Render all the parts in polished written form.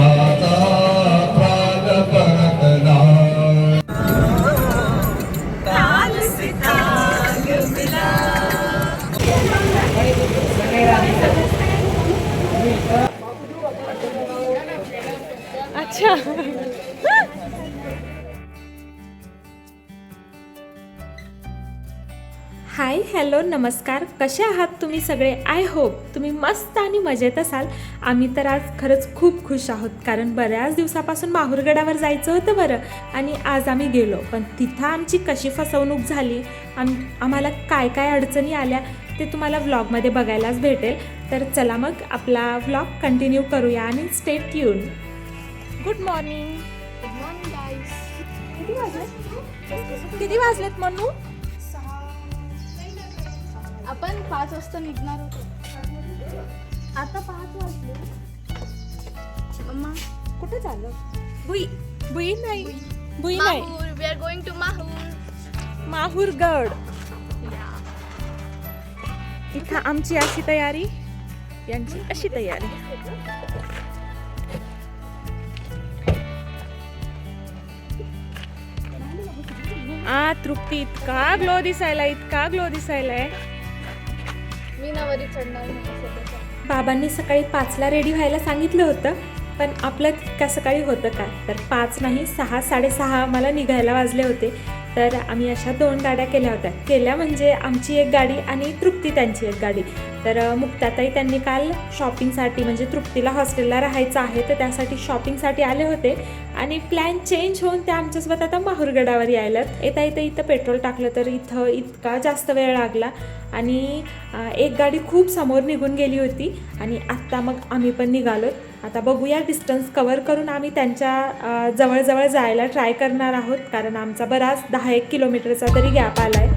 माझा प्राण परतला. अच्छा. हाय, हॅलो, नमस्कार. कसे आहात तुम्ही सगळे? आय होप तुम्ही मस्त आणि मजेत असाल. आम्ही तर आज खरंच खूप खुश आहोत, कारण बऱ्याच दिवसापासून माहूरगडावर जायचं होतं बरं, आणि आज आम्ही गेलो. पण तिथं आमची कशी फसवणूक झाली, आम्हाला काय काय अडचणी आल्या ते तुम्हाला व्लॉगमध्ये बघायलाच भेटेल. तर चला मग आपला व्लॉग कंटिन्यू करूया आणि stay tune. Good morning. Good morning guys. किती वाजलेत म्हणू? आपण 5 वाजता निघणार होतो. आता 5 वाजले. मम्मा कुठे चाललं? बुई बुई नाही, बुई नाही, Mahur. We are going to Mahur. Mahurgad. इथं आमची अशी तयारी, यांची अशी तयारी. तृप्ती, इतका ग्लो दिसायला, इतका ग्लो दिसायलाय. मी नवरी चढणार नाही सध्या. बाबांनी सकाळी 5ला रेडी व्हायला सांगितलं होतं, पण आपलं तितक्या सकाळी होतं का? तर 5 नाही, 6, 6:30 मला निघायला वाजले होते. तर आम्ही अशा 2 गाड्या केल्या म्हणजे आमची एक गाडी आणि तृप्ती त्यांची एक गाडी. तर मुक्ताताई त्यांनी काल शॉपिंगसाठी, म्हणजे तृप्तीला हॉस्टेलला राहायचं आहे तर त्यासाठी शॉपिंगसाठी आले होते, आणि प्लॅन चेंज होऊन त्या आमच्यासोबत आता माहूरगडावर यायलात. येता इथं पेट्रोल टाकलं तर इथं इतका जास्त वेळ लागला, आणि एक गाडी खूप समोर निघून गेली होती, आणि आत्ता मग आम्ही पण निघालो. आता बघूया, डिस्टन्स कवर करून आम्ही त्यांच्या जवळजवळ जायला ट्राय करणार आहोत, कारण आमचा बराच 10-1 किलोमीटरचा तरी गॅप आला आहे.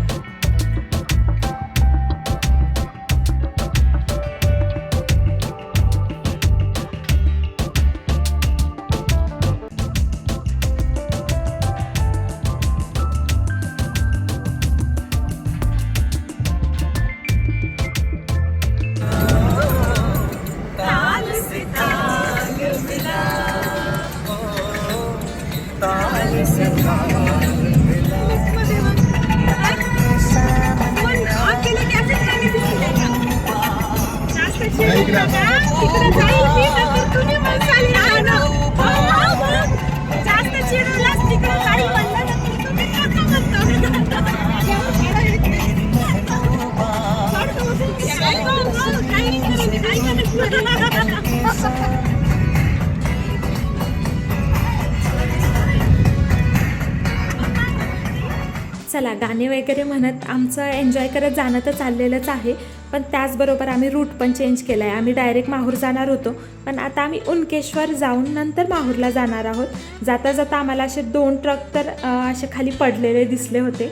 चला, गाणे वगैरे म्हणत आमचं एन्जॉय करत जाणं तर चाललेलंच आहे, पण त्याचबरोबर आम्ही रूट पण चेंज केला आहे. आम्ही डायरेक्ट माहूर जाणार होतो, पण आता आम्ही उनकेश्वर जाऊन नंतर माहूरला जाणार आहोत. जाता जाता आम्हाला असे 2 ट्रक तर असे खाली पडलेले दिसले होते.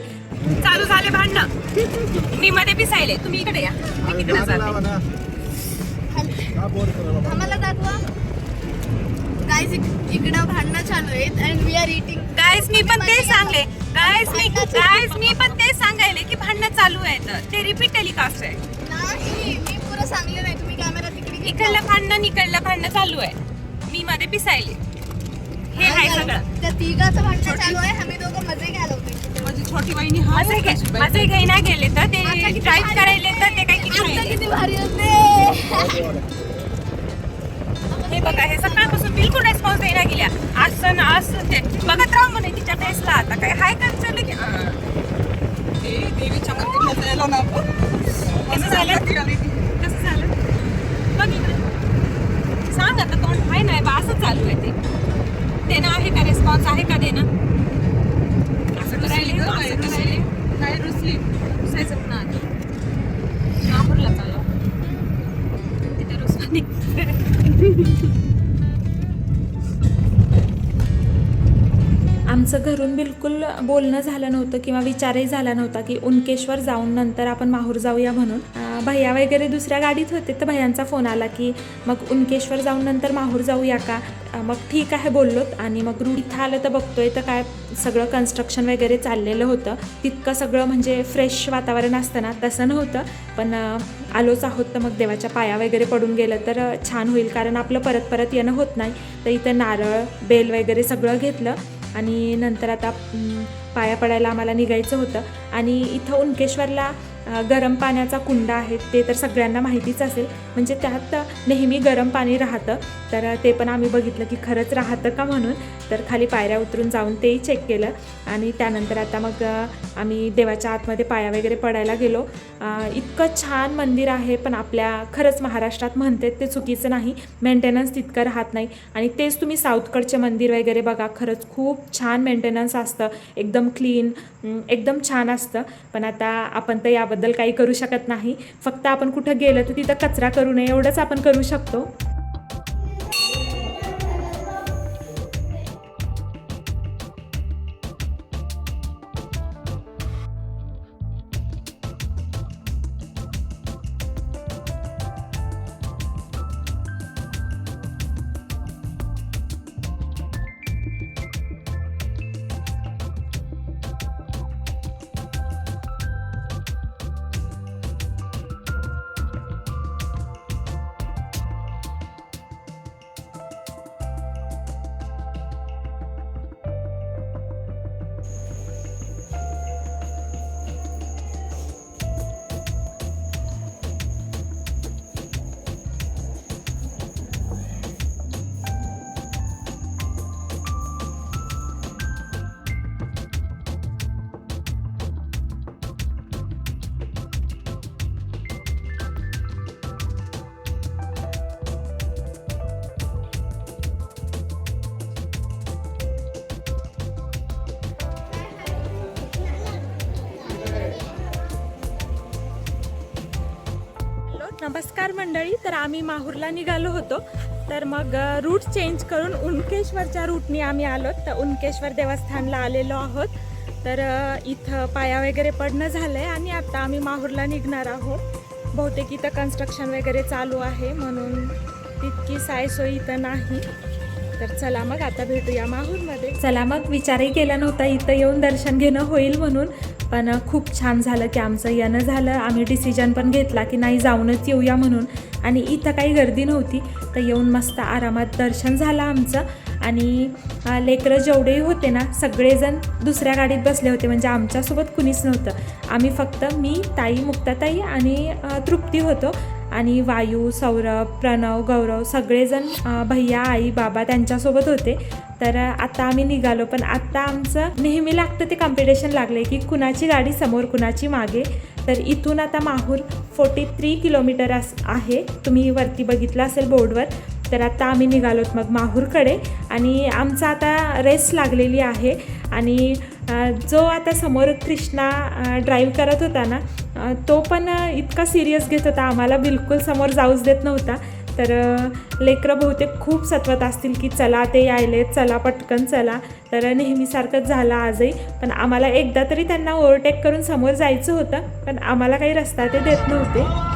चालू झाले भांडणं. मी मध्ये पिसायले, तुम्ही इकडे या, मी तिकडे जाते. आम्हाला दाखवा गाईस. इकडं भांडणं चालू आहेत अँड वी आर इटिंग. गाईस मी पण ते सांगले, गाईस मी पण ते सांगायले की भांडणं चालू आहेत. ते रिपीट टेलिकास्ट आहे. नाही, मी पुरं सांगले नाही. तुम्ही कॅमेरा तिकडे घेऊन इकडलं भांडणं चालू आहे. मी मध्ये पिसायले. हे आहे सगळं. त्या तिघाचं भांडण चालू आहे. आम्ही दोघं मजे घ्यायला होते. माझी छोटी बहिणी माझे घाई नाही गेले तर ते ड्राईव्ह करायले तर ते काही किती भारी होते. हे बघा, हे सकाळपासून बिलकुल रेस्पॉन्स देईना गेल्या. असं ते बघत राहून म्हणे तिच्या टेस्टला. आता काय हाय का चालू की देवीच्या मंदिरला जायला ना आपण. कसं झालं बघ इकडे. सांग आता, तोंड आहे नाही बा, असं चालू आहे. ते ना आहे का, रेस्पॉन्स आहे का देणं? असं करायले काय रुसली रुसायचं पुन्हा. आधी नागपूरला चालू तिथे रुसवानी. आमचं घरून बिलकुल बोलणं झालं नव्हतं किंवा विचारही झाला नव्हता की उनकेश्वर जाऊन नंतर आपण माहूर जाऊया म्हणून. भैया वगैरे दुसऱ्या गाडीत होते तर भैयांचा फोन आला की मग उनकेश्वर जाऊन नंतर माहूर जाऊया का. मग ठीक आहे बोललोत आणि मग इथं आलं तर बघतोय तर काय सगळं कन्स्ट्रक्शन वगैरे चाललेलं होतं. तितकं सगळं म्हणजे फ्रेश वातावरण असतं ना तसं नव्हतं, पण आलोच आहोत तर मग देवाच्या पाया वगैरे पडून गेलं तर छान होईल, कारण आपलं परत परत येणं होत नाही. तर इथं नारळ बेल वगैरे सगळं घेतलं आणि नंतर आता पाया पडायला आम्हाला निघायचं होतं. आणि इथं उनकेश्वरला गरम पाण्याचा कुंड आहे, ते तर सगळ्यांना माहितीच असेल, म्हणजे त्यात नेहमी गरम पाणी राहतं. तर ते पण आम्ही बघितलं की खरंच राहतं का म्हणून, तर खाली पायऱ्या उतरून जाऊन तेही चेक केलं. आणि त्यानंतर आता मग आम्ही देवाच्या आतमध्ये पाया वगैरे पडायला गेलो. इतकं छान मंदिर आहे, पण आपल्या खरंच महाराष्ट्रात म्हणते ते चुकीचं नाही, मेंटेनन्स तितकं राहत नाही. आणि तेच तुम्ही साऊथकडचे मंदिर वगैरे बघा, खरंच खूप छान मेंटेनन्स असतं, एकदम क्लीन, एकदम छान असतं. पण आता आपण तर याबद्दल काही करू शकत नाही, फक्त आपण कुठं गेलं तर तिथं कचरा करू नये एवढंच आपण करू शकतो. नमस्कार मंडळी, तर आम्ही माहूरला निघालो होतो. तर मग रूट चेंज करून उनकेश्वरच्या रूटनी आम्ही आलो. तर उनकेश्वर देवस्थानला आलेलो आहोत. तर इथं पाया वगैरे पडणं झालं आहे आणि आता आम्ही माहूरला निघणार आहोत. बहुतेक इथं कन्स्ट्रक्शन वगैरे चालू आहे म्हणून तितकी सायसोय इथं नाही. तर चला मग आता भेटूया माहूरमध्ये. चला मग विचारही केला नव्हता इथं येऊन दर्शन घेणं होईल म्हणून, पण खूप छान झालं की आमचं येणं झालं. आम्ही डिसिजन पण घेतला की नाही जाऊनच येऊया म्हणून, आणि इथं काही गर्दी नव्हती. तर येऊन मस्त आरामात दर्शन झालं आमचं. आणि लेकरं जेवढेही होते ना सगळेजण दुसऱ्या गाडीत बसले होते, म्हणजे आमच्यासोबत कुणीच नव्हतं. आम्ही फक्त मी, ताई, मुक्ताताई आणि तृप्ती होतो. आणि वायू, सौरभ, प्रणव, गौरव सगळेजण भैया, आई, बाबा त्यांच्यासोबत होते. तर आता आम्ही निघालो. पण आत्ता आमचं नेहमी लागतं ते कॉम्पिटिशन लागले की कुणाची गाडी समोर कुणाची मागे. तर इथून आता माहूर 43 किलोमीटर आहे, तुम्ही वरती बघितलं असेल बोर्डवर. तर आता आम्ही निघालोत मग माहूरकडे. आणि आमचा आता रेस लागलेली आहे. आणि जो आता समोर कृष्णा ड्राईव्ह करत होता ना, तो पण इतका सिरियस घेत होता, आम्हाला बिलकुल समोर जाऊच देत नव्हता. तर लेकरं बहुतेक खूप सत्वत असतील की चला ते यायले, चला पटकन चला. तर नेहमीसारखंच झालं आजही. पण आम्हाला एकदा तरी त्यांना ओव्हरटेक करून समोर जायचं होतं, पण आम्हाला काही रस्ता ते देत नव्हते.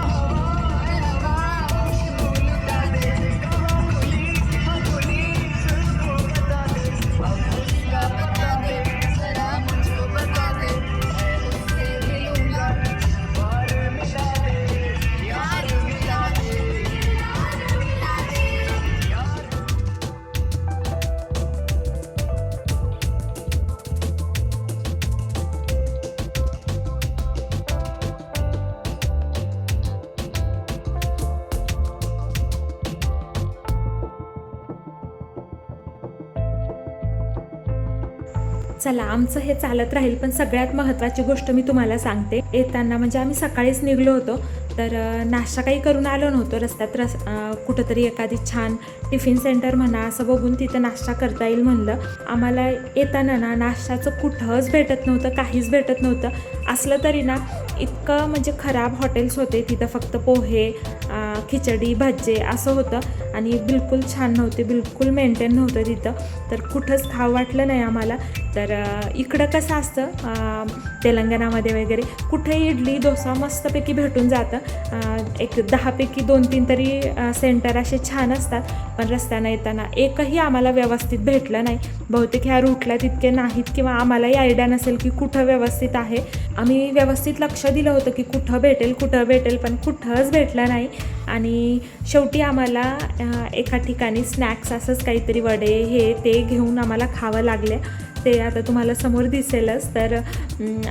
चला आमचं हे चालत राहील, पण सगळ्यात महत्त्वाची गोष्ट मी तुम्हाला सांगते. येताना म्हणजे आम्ही सकाळीच निघलो होतो, तर नाश्ता काही करून आलो नव्हतो. रस्त्यात कुठंतरी एखादी छान टिफिन सेंटर म्हणा असं बघून तिथं नाश्ता करता येईल म्हणलं. आम्हाला येताना ना नाश्त्याचं कुठंच भेटत नव्हतं, काहीच भेटत नव्हतं. असलं तरी ना इतकं म्हणजे खराब हॉटेल्स होते तिथं, फक्त पोहे, खिचडी, भज्जे असं होतं. आणि बिलकुल छान नव्हते, बिलकुल मेंटेन नव्हतं तिथं. तर कुठंच खावं वाटलं नाही आम्हाला. तर इकडं कसं असतं तेलंगणामध्ये वगैरे कुठेही इडली डोसा मस्तपैकी भेटून जातं. एक 10पैकी 2-3 तरी सेंटर असे छान असतात, पण रस्त्यानं येताना एकही आम्हाला व्यवस्थित भेटलं नाही. बहुतेक ह्या रूटला तितके नाहीत किंवा आम्हालाही आयडिया नसेल की कुठं व्यवस्थित आहे. आम्ही व्यवस्थित लक्ष दिलं होतं की कुठं भेटेल पण कुठंच भेटलं नाही. आणि शेवटी आम्हाला एका ठिकाणी स्नॅक्स असंच काहीतरी वडे हे ते घेऊन आम्हाला खावं लागले. ते आता तुम्हाला समोर दिसेलच. तर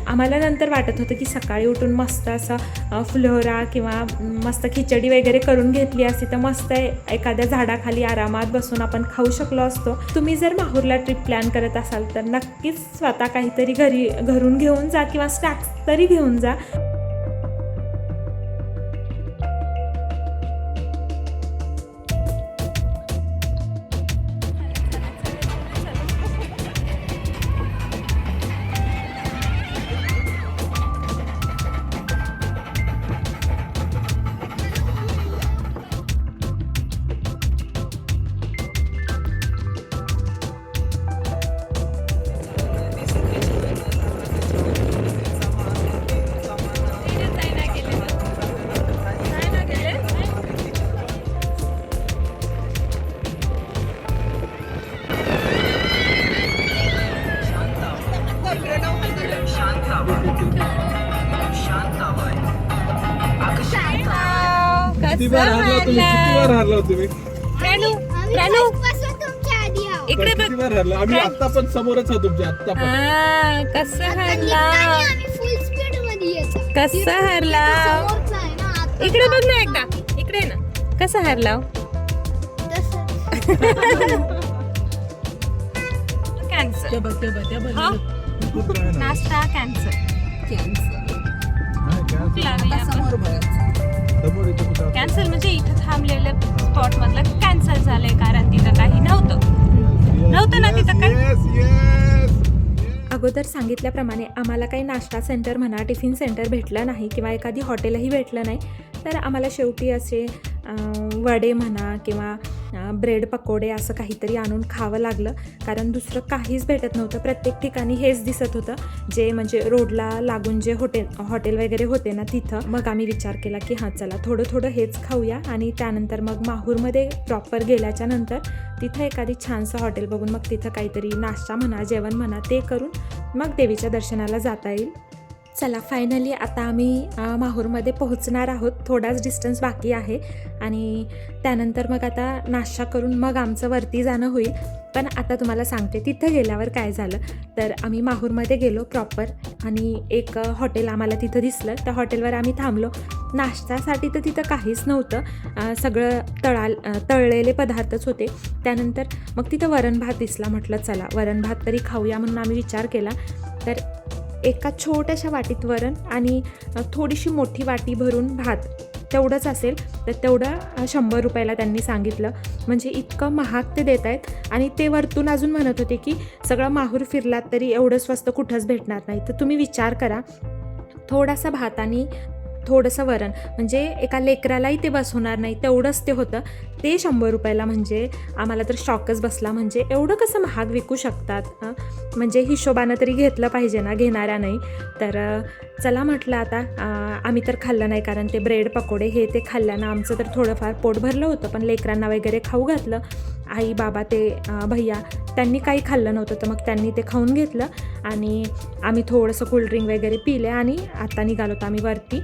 आम्हाला नंतर वाटत होतं की सकाळी उठून मस्त असं फुलोरा किंवा मस्त खिचडी वगैरे करून घेतली असती तर मस्त एखाद्या झाडाखाली आरामात बसून आपण खाऊ शकलो असतो. तुम्ही जर माहूरला ट्रिप प्लॅन करत असाल तर नक्कीच स्वतः काहीतरी घरून घेऊन जा किंवा स्नॅक्स तरी घेऊन जा. किती बार हारला तुम्ही इकडे बघ. किती बार हारला आम्ही. आता पण समोरच आहोत तुमच्या. आता पण कसं हरला इकडे बघ ना एकदा. इकडे ना कसं हरला कॅन्सल. नाश्ता कॅन्सल. कॅन्सल म्हणजे इथं थांबलेलं स्पॉट मधलं कॅन्सल झालंय कारण तिथं काही नव्हतं ना तिथं काय. अगोदर सांगितल्याप्रमाणे आम्हाला काही नाश्ता सेंटर म्हणा टिफिन सेंटर भेटलं नाही किंवा एखादी हॉटेलही भेटलं नाही. तर आम्हाला शेवटी असे वडे म्हणा किंवा ब्रेड पकोडे असं काहीतरी आणून खावं लागलं, कारण दुसरं काहीच भेटत नव्हतं. प्रत्येक ठिकाणी हेच दिसत होतं, जे म्हणजे रोडला लागून जे हॉटेल वगैरे होते ना तिथं. मग आम्ही विचार केला की हां चला थोडं हेच खाऊया आणि त्यानंतर मग माहूरमध्ये प्रॉपर गेल्याच्या नंतर तिथं एखादी छानसं हॉटेल बघून मग तिथं काहीतरी नाश्ता म्हणा जेवण म्हणा ते करून मग देवीच्या दर्शनाला जाता येईल. चला फायनली आता आम्ही माहूरमध्ये पोहोचणार आहोत. थोडाच डिस्टन्स बाकी आहे आणि त्यानंतर मग आता नाश्ता करून मग आमचं वरती जाणं होईल. पण आता तुम्हाला सांगते तिथं गेल्यावर काय झालं. तर आम्ही माहूरमध्ये गेलो प्रॉपर आणि एक हॉटेल आम्हाला तिथं दिसलं. त्या हॉटेलवर आम्ही थांबलो. नाश्त्यासाठी तर तिथं काहीच नव्हतं, सगळं तळलेले पदार्थच होते. त्यानंतर मग तिथं वरण भात दिसला. म्हटलं चला वरण भात तरी खाऊया म्हणून आम्ही विचार केला. तर एका छोट्याशा वाटीत वरण आणि थोडीशी मोठी वाटी भरून भात तेवढंच असेल. तर तेवढं 100 रुपयाला त्यांनी सांगितलं. म्हणजे इतकं महाग ते देत आहेत आणि ते वरतून अजून म्हणत होते की सगळं माहूर फिरलात तरी एवढं स्वस्त कुठंच भेटणार नाही. तर तुम्ही विचार करा, थोडासा भात आणि थोडंसं वरण म्हणजे एका लेकरालाही ते बसवणार नाही तेवढंच ते होतं. ते 100 रुपयाला म्हणजे आम्हाला तर शॉकच बसला. म्हणजे एवढं कसं महाग विकू शकतात. म्हणजे हिशोबानं तरी घेतलं पाहिजे ना, घेणाऱ्या नाही. तर चला म्हटलं आता आम्ही तर खाल्लं नाही, कारण ते ब्रेड पकोडे हे ते खाल्ल्यानं आमचं तर थोडंफार पोट भरलं होतं. पण लेकरांना वगैरे खाऊ घातलं. आई बाबा ते भैया त्यांनी काही खाल्लं नव्हतं, तर मग त्यांनी ते खाऊन घेतलं आणि आम्ही थोडंसं कोल्ड्रिंक वगैरे पिले आणि आता निघालो होतो आम्ही वरती.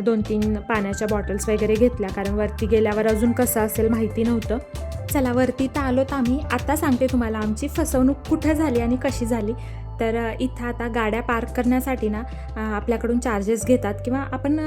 2-3 पाण्याच्या बॉटल्स वगैरे घेतल्या, कारण वरती गेल्यावर अजून कसं असेल माहिती नव्हतं. चला वरती तर आलोत आम्ही. आता सांगते तुम्हाला आमची फसवणूक कुठं झाली आणि कशी झाली. तर इथं आता गाड्या पार्क करण्यासाठी ना आपल्याकडून चार्जेस घेतात किंवा आपण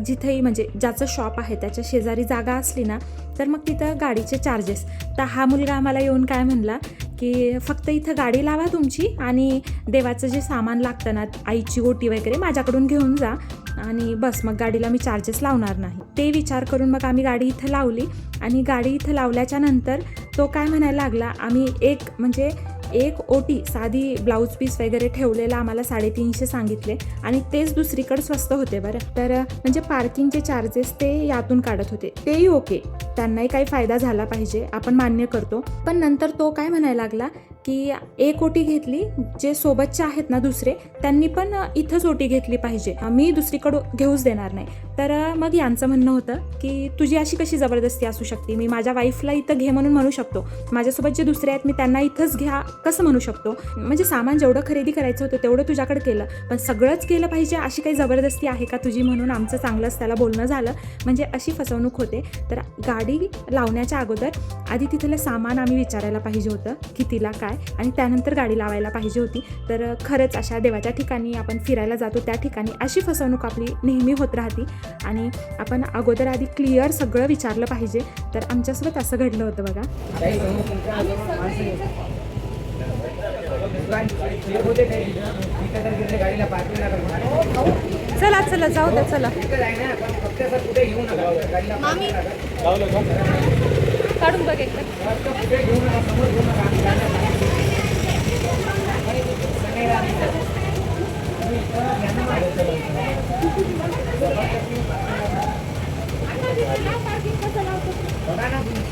जिथेही म्हणजे ज्याचं शॉप आहे त्याच्या शेजारी जागा असली ना तर मग तिथं गाडीचे चार्जेस. तर हा मुलगा आम्हाला येऊन काय म्हणला की फक्त इथं गाडी लावा तुमची आणि देवाचं जे सामान लागतं ना आईची ओटी वगैरे माझ्याकडून घेऊन जा आणि बस, मग गाडीला मी चार्जेस लावणार नाही. ते विचार करून मग आम्ही गाडी इथं लावली आणि गाडी इथं लावल्याच्या नंतर तो काय म्हणायला लागला, आम्ही एक ओटी साधी ब्लाऊज पीस वगैरे ठेवलेला आम्हाला 350 सांगितले आणि तेच दुसरीकडे स्वस्त होते बरं. तर म्हणजे पार्किंगचे चार्जेस ते यातून काढत होते. तेही ओके, त्यांनाही काही फायदा झाला पाहिजे आपण मान्य करतो. पण नंतर तो काय म्हणायला लागला की एक ओटी घेतली, जे सोबतचे आहेत ना दुसरे त्यांनी पण इथंच ओटी घेतली पाहिजे, मी दुसरीकडं घेऊच देणार नाही. तर मग यांचं म्हणणं होतं की तुझी अशी कशी जबरदस्ती असू शकते, मी माझ्या वाईफला इथं घे म्हणून म्हणू शकतो, माझ्यासोबत जे दुसरे आहेत मी त्यांना इथंच घ्या कसं म्हणू शकतो, म्हणजे सामान जेवढं खरेदी करायचं होतं तेवढं तुझ्याकडे केलं, पण सगळंच केलं पाहिजे अशी काही जबरदस्ती आहे का तुझी, म्हणून आमचं चांगलंच त्याला बोलणं झालं. म्हणजे अशी फसवणूक होते. तर गाडी लावण्याच्या अगोदर आधी तिथलं सामान आम्ही विचारायला पाहिजे होतं कितीला काय, आणि त्यानंतर गाडी लावायला पाहिजे होती. तर खरंच अशा देवाच्या ठिकाणी आपण फिरायला जातो त्या ठिकाणी अशी फसवणूक आपली नेहमी होत राहते, आणि आपण अगोदर आधी क्लिअर सगळं विचारलं पाहिजे. तर आमच्यासोबत असं घडलं होतं बघा. चला चला जाऊ द्या चला. मामी काढून बघ एकदा.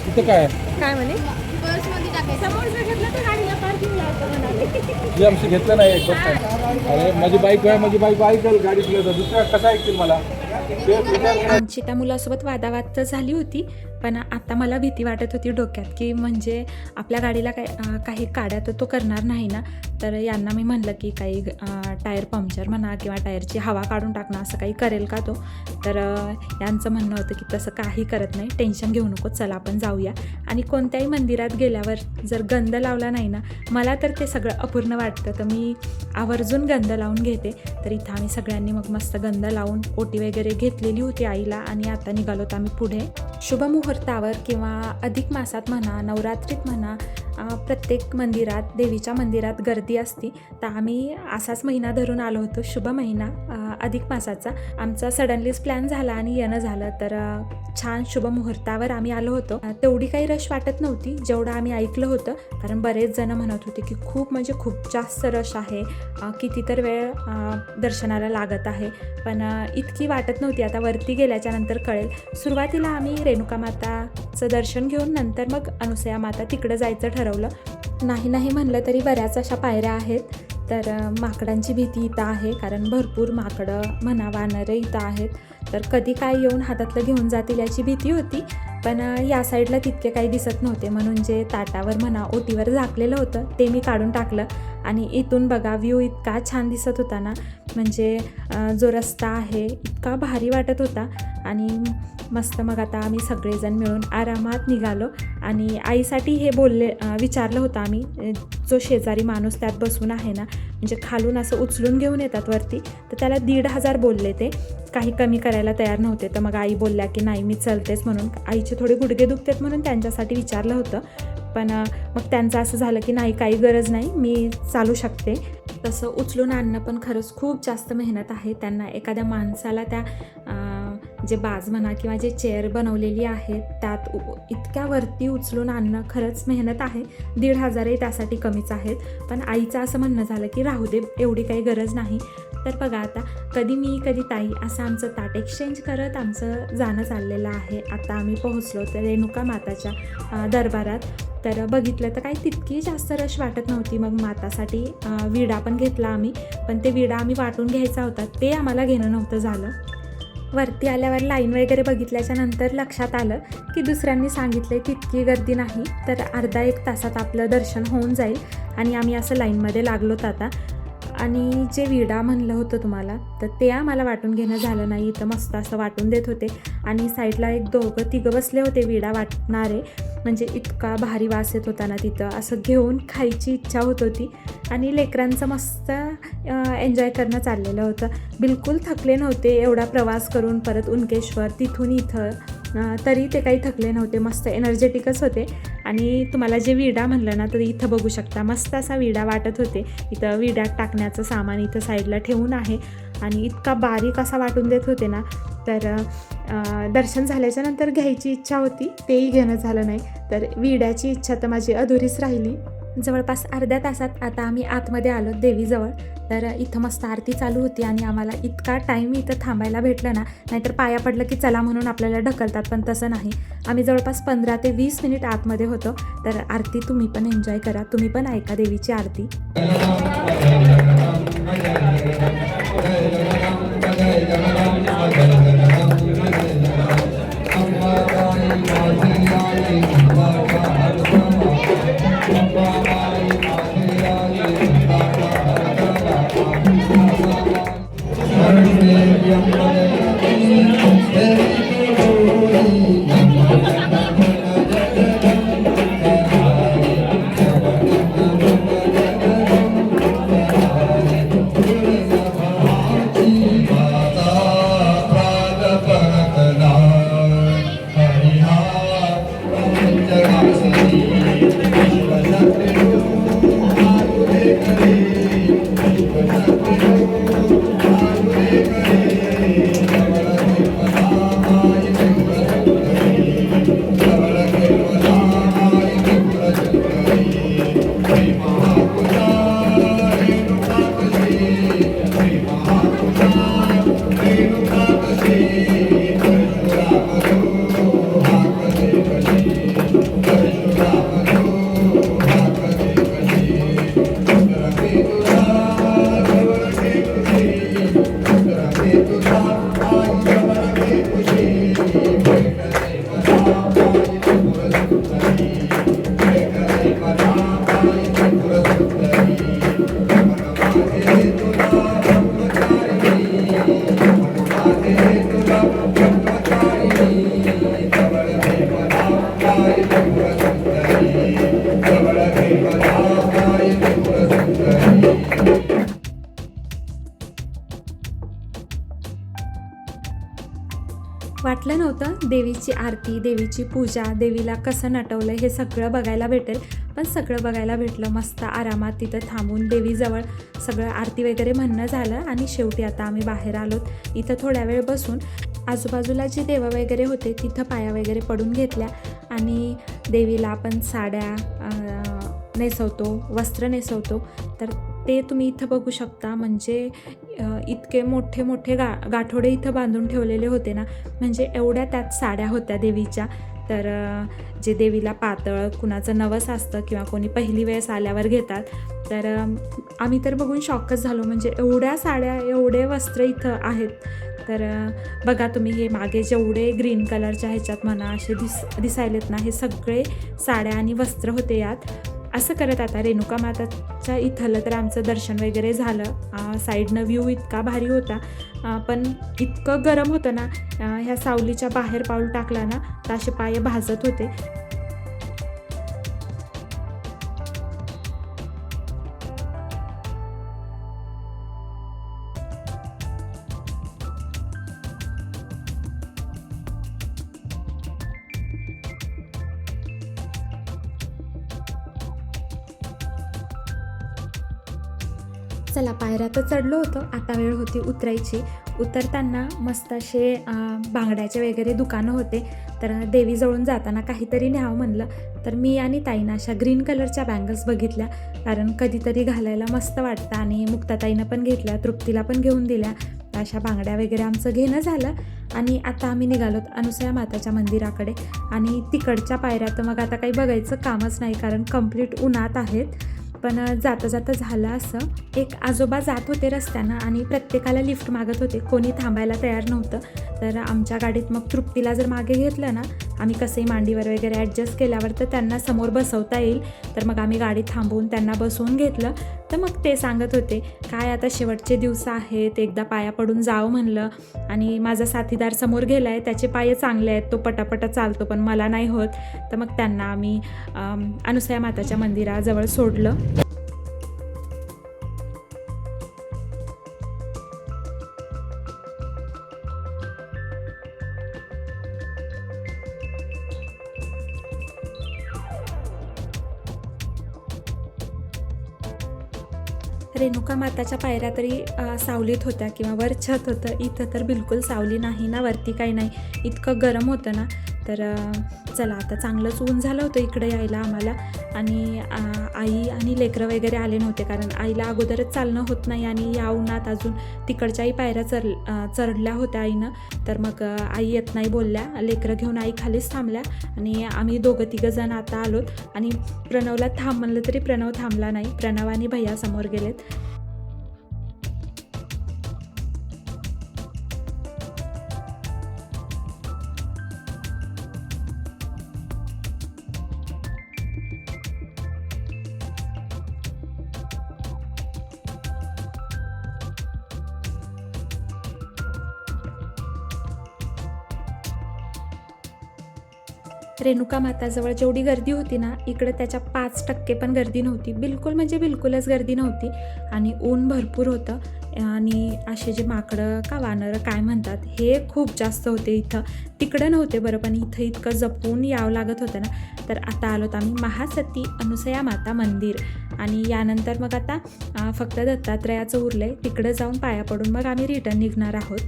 इथं काय काय म्हणे बस मध्ये टाकायचं. समोर जर घेतलं तर गाडीला पार्किंग लावतो म्हणाले. जे आमचं घेतलं नाही एक बस नाही. अरे माझी बाईक आहे, माझी बाईक ऐकल गाडी तुला दुसऱ्या कसा ऐकतील मला. आमची त्या मुलासोबत वादावाद तर झाली होती, पण आता मला भीती वाटत होती डोक्यात की म्हणजे आपल्या गाडीला काही काड्या तर तो करणार नाही ना. तर यांना मी म्हणलं की काही टायर पंक्चर म्हणा किंवा टायरची हवा काढून टाकणं असं काही करेल का तो. तर यांचं म्हणणं होतं की तसं काही करत नाही, टेन्शन घेऊ नको, चला आपण जाऊया. आणि कोणत्याही मंदिरात गेल्यावर जर गंध लावला नाही ना, मला तर ते सगळं अपूर्ण वाटतं, तर मी आवर्जून गंध लावून घेते. तर इथं आम्ही सगळ्यांनी मग मस्त गंध लावून ओटी वगैरे घेतलेली होती आईला, आणि आता निघालोत आम्ही पुढे. शुभमुहूर्तावर किंवा अधिक मासात म्हणा, नवरात्रीत म्हणा, प्रत्येक मंदिरात, देवीच्या मंदिरात गर्दी असती. तर आम्ही असाच महिना धरून आलो होतो, शुभ महिना अधिक मासाचा. आमचा सडनलीच प्लॅन झाला आणि येणं झालं. तर छान शुभ मुहूर्तावर आम्ही आलो होतो. तेवढी काही रश वाटत नव्हती जेवढं आम्ही ऐकलं होतं, कारण बरेच जण म्हणत होते की खूप म्हणजे खूप जास्त रश आहे, किती तर वेळ दर्शनाला लागत आहे. पण इतकी वाटत नव्हती. आता वरती गेल्याच्या नंतर कळेल. सुरुवातीला आम्ही रेणुका माताचं दर्शन घेऊन नंतर मग अनुसया माता तिकडं जायचं ठरवलं. नाही म्हणलं तरी बऱ्याच अशा पायऱ्या आहेत. तर माकडांची भीती इथं आहे, कारण भरपूर माकडं म्हणा, वानरं इथं आहेत. तर कधी काय येऊन हातातलं घेऊन जातील याची भीती होती. पण या साईडला तितके काही दिसत नव्हते, म्हणून जे ताटावर म्हणा ओटीवर झाकलेलं होतं ते मी काढून टाकलं. आणि इथून बघा व्ह्यू इतका छान दिसत होता ना, म्हणजे जो रस्ता आहे इतका भारी वाटत होता. आणि मस्त मग आता आम्ही सगळेजण मिळून आरामात निघालो. आणि आईसाठी हे विचारलं होतं आम्ही, जो शेजारी माणूस त्यात बसून आहे ना, म्हणजे खालून असं उचलून घेऊन येतात वरती, तर त्याला 1,500 बोलले, ते काही कमी करायला तयार नव्हते. तर मग आई बोलल्या की नाही मी चलतेच, म्हणून आईचे थोडे गुडघे दुखतात म्हणून त्यांच्यासाठी विचारलं होतं. पण मग त्यांचं असं झालं की नाही काही गरज नाही, मी चालू शकते. तसं उचलून आणणं पण खरंच खूप जास्त मेहनत आहे. त्यांना एखाद्या माणसाला त्या जे बाज म्हणा किंवा जे चेअर बनवलेली आहे त्यात इतक्या वरती उचलून आणणं खरंच मेहनत आहे. 1,500 त्यासाठी कमीच आहेत. पण आईचं असं म्हणणं झालं की राहू दे, एवढी काही गरज नाही. तर बघा आता कधी मी कधी ताई असं आमचं ताट एक्सचेंज करत आमचं जाणं चाललेलं आहे. आता आम्ही पोहोचलो तर रेणुका माताच्या दरबारात. तर बघितलं तर काही तितकी जास्त रश वाटत नव्हती. मग मातासाठी विडा पण घेतला आम्ही, पण ते विडा आम्ही वाटून घ्यायचा होता, ते आम्हाला घेणं नव्हतं झालं. वरती आल्यावर लाईन वगैरे बघितल्याच्या नंतर लक्षात आलं की दुसऱ्यांनी सांगितलं तितकी गर्दी नाही, तर अर्धा एक तासात आपलं दर्शन होऊन जाईल. आणि आम्ही असं लाईनमध्ये लागलोत आता. आणि जे विडा म्हणलं होतं तुम्हाला, तर ते आम्हाला वाटून घेणं झालं नाही. इथं मस्त असं वाटून देत होते, आणि साईडला एक 2-3 बसले होते विडा वाटणारे. म्हणजे इतका भारी वास येत होता ना तिथं, असं घेऊन खायची इच्छा होत होती. आणि लेकरांचं मस्त एन्जॉय करणं चाललेलं होतं. बिलकुल थकले नव्हते एवढा प्रवास करून, परत उनकेश्वर तिथून इथं, तरी ते काही थकले नव्हते, मस्त एनर्जेटिकच होते. आणि तुम्हाला जे विडा म्हणलं ना, तर इथं बघू शकता मस्त असा विडा वाटत होते. इथं विड्यात टाकण्याचं सामान इथं साईडला ठेवून आहे, आणि इतका बारीक असा वाटून देत होते ना. तर दर्शन झाल्याच्या नंतर घ्यायची इच्छा होती, तेही घेणं झालं नाही. तर विड्याची इच्छा तर माझी अधुरीच राहिली. जवळपास अर्ध्या तासात आता आम्ही आतमध्ये आलो देवीजवळ. तर इथं मस्त आरती चालू होती आणि आम्हाला इतका टाईम इथं थांबायला भेटलं ना, नाहीतर पाया पडलं की चला म्हणून आपल्याला ढकलतात, पण तसं नाही. आम्ही जवळपास 15 ते 20 मिनिट आतमध्ये होतो. तर आरती तुम्ही पण एन्जॉय करा, तुम्ही पण ऐका देवीची आरती. वाटलं नव्हतं देवीची आरती, देवीची पूजा, देवीला कसं नटवलं हे सगळं बघायला भेटेल, पण सगळं बघायला भेटलं. मस्त आरामात तिथं थांबून देवीजवळ सगळं आरती वगैरे म्हणणं झालं आणि शेवटी आता आम्ही बाहेर आलोत. इथं थोड्या वेळ बसून आजूबाजूला जी देवं वगैरे होते तिथं पाया वगैरे पडून घेतल्या आणि देवीला आपण साड्या नेसवतो, वस्त्र नेसवतो. तर ते तुम्ही इथं बघू शकता. म्हणजे इतके मोठे मोठे गाठोडे इथं बांधून ठेवलेले होते ना, म्हणजे एवढ्या त्यात साड्या होत्या देवीच्या. तर जे देवीला पातळ कुणाचं नवस असतं किंवा कोणी पहिली वेळेस आल्यावर घेतात, तर आम्ही तर बघून शॉकच झालो. म्हणजे एवढ्या साड्या, एवढे वस्त्र इथं आहेत. तर बघा तुम्ही, हे मागे जेवढे ग्रीन कलरच्या ह्याच्यात म्हणा असे दिसायलेत ना, हे सगळे साड्या आणि वस्त्र होते यात. असं करत आता रेणुका माताच्या इथलं तर आमचं दर्शन वगैरे झालं. साईडनं व्ह्यू इतका भारी होता, पण इतकं गरम होतं ना, ह्या सावलीच्या बाहेर पाऊल टाकला ना तर असे पाय भाजत होते. चला, पायऱ्या तर चढलो होतो, आता वेळ होती उतरायची. उतरताना मस्त असे बांगड्याचे वगैरे दुकानं होते. तर देवीजवळून जाताना काहीतरी न्यावं म्हणलं, तर मी आणि ताईनं अशा ग्रीन कलरच्या बँगल्स बघितल्या, कारण कधीतरी घालायला मस्त वाटतं. आणि मुक्ताताईनं पण घेतल्या, तृप्तीला पण घेऊन दिल्या. अशा बांगड्या वगैरे आमचं घेणं झालं आणि आता आम्ही निघालोत अनुसया माताच्या मंदिराकडे. आणि तिकडच्या पायऱ्या तर मग आता काही बघायचं कामच नाही, कारण कंप्लीट उन्हात आहेत. पण जाता जाता झालं असं, एक आजोबा जात होते रस्त्यानं आणि प्रत्येकाला लिफ्ट मागत होते, कोणी थांबायला तयार नव्हतं. तर आमच्या गाडीत मग तृप्तीला जर मागे घेतलं ना, आम्ही कसंही मांडीवर वगैरे ॲडजस्ट केल्यावर तर त्यांना समोर बसवता येईल. तर मग आम्ही गाडी थांबवून त्यांना बसवून घेतलं. तर मग ते सांगत होते, काय आता शेवटचे दिवस आहेत, एकदा पाया पडून जावं म्हणलं. आणि माझा साथीदार समोर गेला आहे, त्याचे पाय चांगले आहेत, तो पटापटा चालतो, पण मला नाही होत. तर मग त्यांना आम्ही अनुसया माताच्या मंदिराजवळ सोडलं. रेणुका माताच्या पायऱ्या तरी सावलीत होत्या किंवा वर छत होतं. इथं तर बिलकुल सावली नाही ना, वरती काही नाही, इतकं गरम होतं ना. तर चला, आता चांगलंच ऊन झालं होतं इकडे यायला आम्हाला. आणि आई आणि लेकरं वगैरे आले नव्हते, कारण आईला अगोदरच चालणं होत नाही आणि या उन्हात अजून तिकडच्याही पायऱ्या चढल्या होत्या आईनं. तर मग आई येत नाही बोलल्या. लेकरं घेऊन आई खालीच थांबल्या आणि आम्ही दोघं जण आता आलोत. आणि प्रणवला थांब म्हणलं तरी प्रणव थांबला नाही. प्रणव आणि भैया समोर गेलेत. रेणुका माताजवळ जेवढी गर्दी होती ना, इकडे त्याच्या 5% पण गर्दी नव्हती. बिलकुल म्हणजे बिलकुलच गर्दी नव्हती. आणि ऊन भरपूर होतं. आणि असे जे माकडं का वानरं काय म्हणतात, हे खूप जास्त होते इथं. तिकडं नव्हते बरं, पण इथं इतकं जपून यावं लागत होतं ना. तर आता आलोत आम्ही महासती अनुसया माता मंदिर. आणि यानंतर मग आता फक्त दत्तात्रयाचं उरलं आहे. तिकडं जाऊन पाया पडून मग आम्ही रिटर्न निघणार आहोत.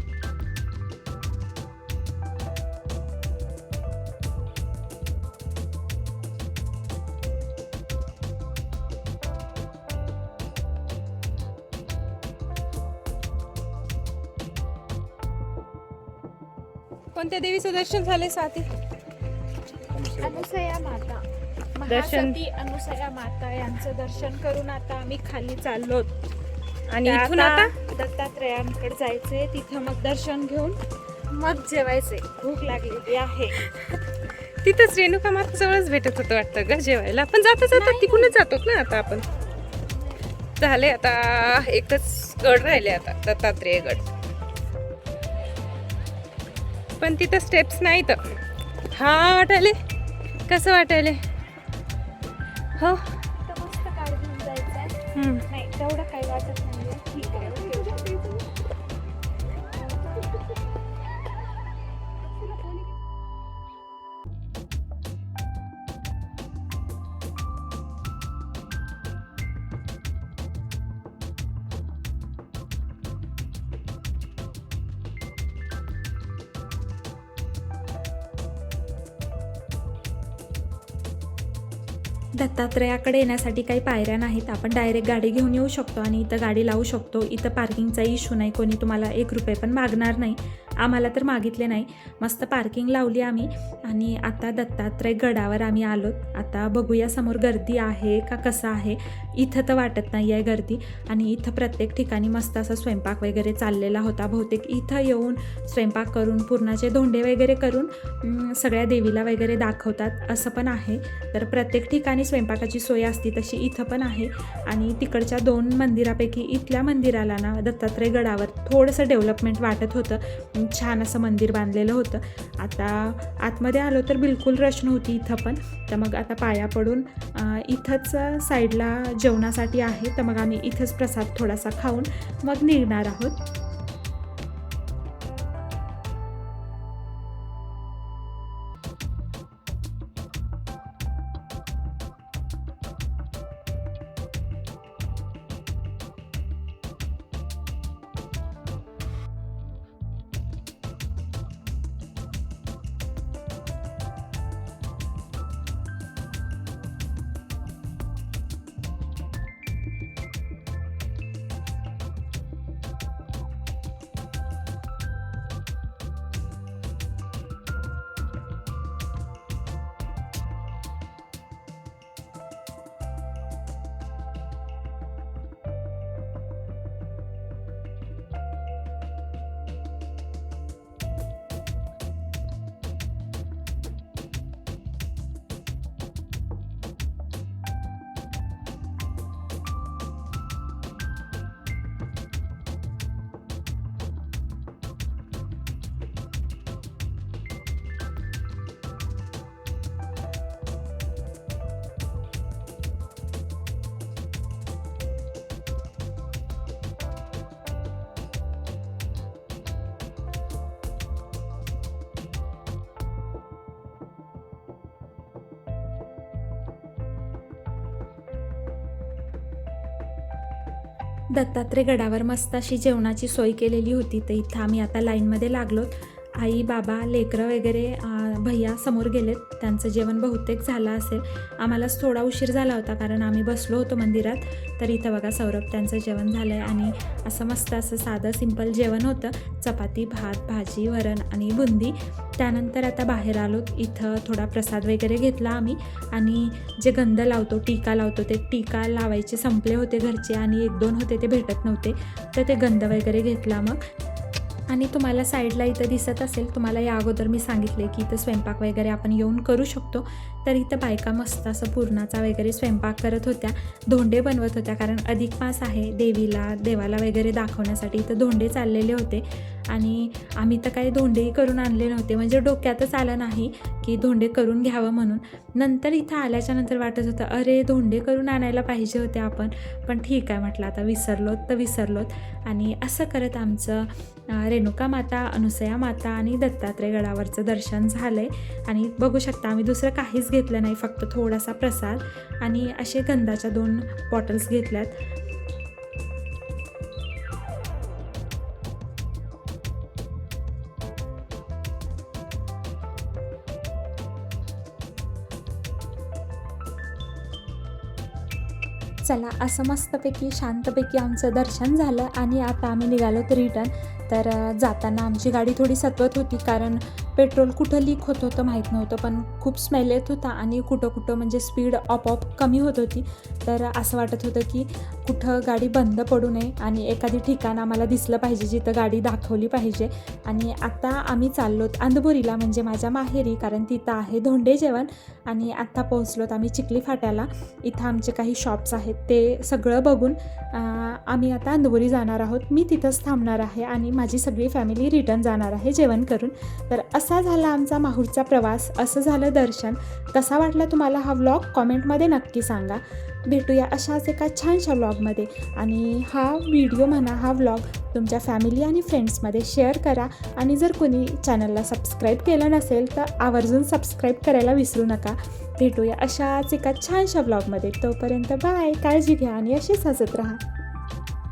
कोणत्या देवीचं दर्शन झाले स्वाती? अनुसया माता, महासती अनुसया माता यांचं दर्शन करून आता आम्ही खाली चाललो. आणि इथून आता दत्तात्रयांकडे जायचंय. तिथं मग दर्शन घेऊन मग जेवायचंय. भूक लागलेली आहे. तिथंच रेणुका माता जवळच भेटत होतं वाटतं ग जेवायला. आपण जाता तिकडूनच जातो ना आता आपण. झाले आता एकच गड राहिले आता, दत्तात्रेय गड. पण तिथं स्टेप्स नाही तर. हा वाटायले कसं वाटायले हो. मस्त काढ घेऊन जायचंय. नाही तेवढं काही वाटत नाही. ठीक आहे. दत्तात्रयाकडे येण्यासाठी काही पायऱ्या नाहीत. आपण डायरेक्ट गाडी घेऊन येऊ शकतो आणि इथं गाडी लावू शकतो. इथं पार्किंगचा इश्यू नाही. कोणी तुम्हाला 1 रुपये पण मागणार नाही. आम्हाला तर मागितले नाही. मस्त पार्किंग लावली आम्ही. आणि आता दत्तात्रय गडावर आम्ही आलोत. आता बघूया समोर गर्दी आहे का कसं आहे. इथं तर वाटत नाही आहे गर्दी. आणि इथं प्रत्येक ठिकाणी मस्त असा स्वयंपाक वगैरे चाललेला होता. बहुतेक इथं येऊन स्वयंपाक करून पुरणाचे धोंडे वगैरे करून सगळ्या देवीला वगैरे दाखवतात असं पण आहे. तर प्रत्येक ठिकाणी स्वयंपाकाची सोय असते तशी इथं पण आहे. आणि तिकडच्या 2 मंदिरापैकी इथल्या मंदिराला ना, दत्तात्रय गडावर थोडंसं डेव्हलपमेंट वाटत होतं. छान असं मंदिर बांधलेलं होतं. आता आतमध्ये आलो तर बिलकुल रश नव्हती इथं पण. तर मग आता पाया पडून इथंच साईडला जेवणासाठी आहे. तर मग आम्ही इथंच प्रसाद थोडासा खाऊन मग निघणार आहोत. दत्तात्रय गडावर मस्त अशी जेवणाची सोय केलेली होती. तर इथं आम्ही आता लाईनमध्ये लागलो. आई बाबा लेकरं वगैरे भैया समोर गेलेत, त्यांचं जेवण बहुतेक झालं असेल. आम्हालाच थोडा उशीर झाला होता कारण आम्ही बसलो होतो मंदिरात. तर इथं बघा सौरभ त्यांचं जेवण झालं आहे आणि असं मस्त असं साधं सिंपल जेवण होतं. चपाती, भात, भाजी, वरण आणि बुंदी. त्यानंतर आता बाहेर आलो. इथं थोडा प्रसाद वगैरे घेतला आम्ही आणि जे गंध लावतो, टीका लावतो, ते टीका लावायचे संपले होते घरचे आणि 1-2 होते ते भेटत नव्हते. तर ते गंध वगैरे घेतला मग. आणि तुम्हाला साईडला इथं दिसत असेल, तुम्हाला या अगोदर मी सांगितले की इथं स्वयंपाक वगैरे आपण येऊन करू शकतो. तर इथं बायका मस्त असं पुरणाचा वगैरे स्वयंपाक करत होत्या, धोंडे बनवत होत्या. कारण अधिक मास आहे, देवाला वगैरे दाखवण्यासाठी इथं धोंडे चाललेले होते. आणि आम्ही तर काही धोंडेही करून आणले नव्हते, म्हणजे डोक्यातच आलं नाही की धोंडे करून घ्यावं म्हणून. नंतर इथं आल्याच्या नंतर वाटत होतं अरे धोंडे करून आणायला पाहिजे होते आपण, पण ठीक आहे म्हटलं आता विसरलोत. आणि असं करत आमचं रेणुका माता, अनुसया माता आणि दत्तात्रय गडावरचं दर्शन झालं आहे. आणि बघू शकता आम्ही दुसरं काहीच घेतलं नाही, फक्त थोडासा प्रसाद आणि असे गंधाच्या 2 बॉटल्स घेतल्यात. चला असं मस्तपैकी शांतपैकी आमचं दर्शन झालं आणि आता आम्ही निघालो तर रिटर्न. तर जाताना आमची गाडी थोडी सतवत होती कारण पेट्रोल कुठं लीक होत होतं माहीत नव्हतं, पण खूप स्मेल येत होता आणि कुठं म्हणजे स्पीड आपोआप कमी होत होती. तर असं वाटत होतं की कुठं गाडी बंद पडू नये आणि एखादी ठिकाण आम्हाला दिसलं पाहिजे जिथं गाडी दाखवली पाहिजे. आणि आता आम्ही चाललोत अंधबोरीला, म्हणजे माझ्या माहेरी, कारण तिथं आहे धोंडे जेवण. आणि आत्ता पोहोचलोत आम्ही चिखली फाट्याला. इथं आमचे काही शॉप्स आहेत ते सगळं बघून आम्ही आता अंधबोरी जाणार आहोत. मी तिथंच थांबणार आहे आणि माझी सगळी फॅमिली रिटर्न जाणार आहे जेवण करून. तर असा झाला आमचा माहूरचा प्रवास, असं झालं दर्शन. कसा वाटला तुम्हाला हा व्लॉग कॉमेंटमध्ये नक्की सांगा. भेटूया अशाच एका छानशा व्लॉगमध्ये. आणि हा व्हिडिओ म्हणा, हा व्लॉग तुमच्या फॅमिली आणि फ्रेंड्समध्ये शेअर करा. आणि जर कोणी चॅनलला सबस्क्राईब केलं नसेल तर आवर्जून सबस्क्राईब करायला विसरू नका. भेटूया अशाच एका छानशा व्लॉगमध्ये. तोपर्यंत बाय, काळजी घ्या आणि अशीच हसत राहा.